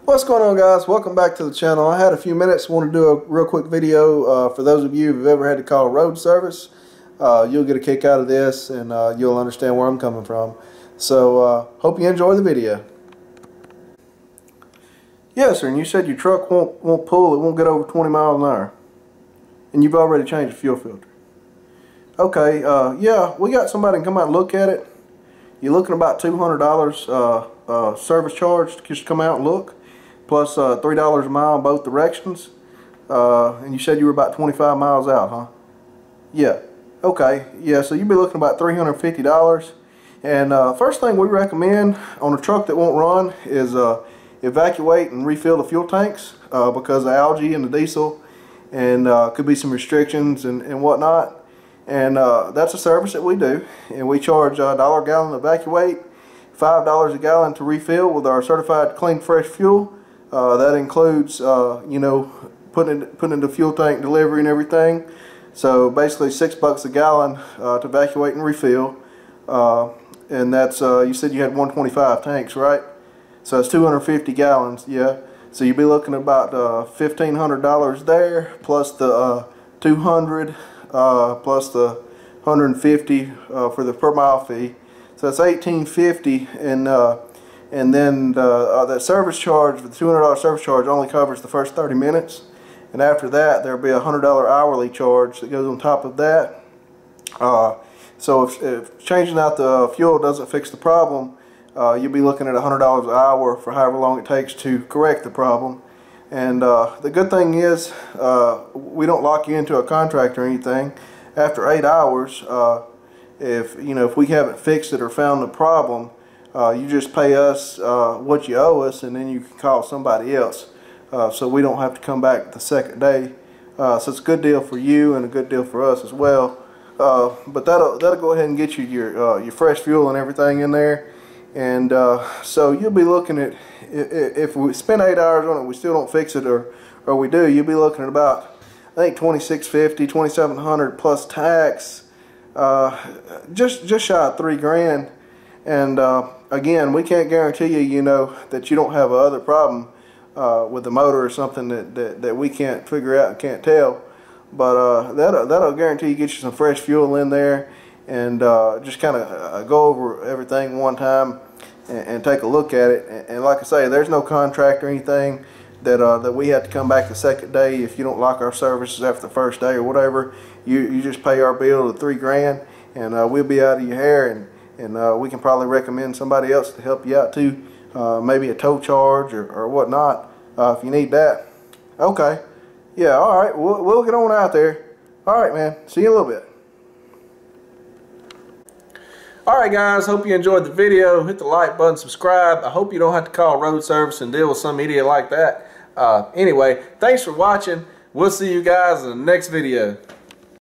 What's going on, guys? Welcome back to the channel. I had a few minutes, want to do a real quick video for those of you who've ever had to call road service. You'll get a kick out of this, and you'll understand where I'm coming from. So hope you enjoy the video. Yes, sir, and you said your truck won't pull, it won't get over 20 miles an hour. And you've already changed the fuel filter. Okay, yeah, we got somebody to come out and look at it. You're looking about $200 service charge to just come out and look, plus $3 a mile in both directions. And you said you were about 25 miles out, huh? Yeah. Okay. Yeah, so you'll be looking about $350. And first thing we recommend on a truck that won't run is evacuate and refill the fuel tanks because of algae in the diesel, and could be some restrictions and whatnot. And that's a service that we do, and we charge $1 a gallon to evacuate, $5 a gallon to refill with our certified clean fresh fuel. That includes you know, putting in the fuel tank delivery and everything. So basically $6 a gallon to evacuate and refill, and that's you said you had 125 tanks, right? So it's 250 gallons, yeah. So you'll be looking at about $1,500 there, plus the 200 plus the 150 for the per mile fee. So that's $1,850, and then that service charge, the $200 service charge, only covers the first 30 minutes, and after that there'll be a $100 hourly charge that goes on top of that. So if changing out the fuel doesn't fix the problem, you'll be looking at $100 an hour for however long it takes to correct the problem. And the good thing is we don't lock you into a contract or anything. After 8 hours, if we haven't fixed it or found the problem, you just pay us what you owe us, and then you can call somebody else. So we don't have to come back the second day. So it's a good deal for you and a good deal for us as well. But that'll go ahead and get you your fresh fuel and everything in there. And so you'll be looking at, if we spend 8 hours on it, we still don't fix it, or we do, you'll be looking at about, I think, $2,650, $2,700 plus tax, just shy of $3 grand. And again, we can't guarantee you, that you don't have another problem with the motor or something that we can't figure out and can't tell. But that'll guarantee you get you some fresh fuel in there, and just kind of go over everything one time and take a look at it. And like I say, there's no contract or anything that we have to come back the second day if you don't like our services after the first day or whatever. You just pay our bill to $3 grand, and we'll be out of your hair, and we can probably recommend somebody else to help you out too, maybe a tow charge or whatnot if you need that. Okay, yeah, all right, we'll get on out there. All right, man, see you in a little bit. Alright guys, hope you enjoyed the video. Hit the like button, subscribe. I hope you don't have to call road service and deal with some idiot like that. Anyway, thanks for watching. We'll see you guys in the next video.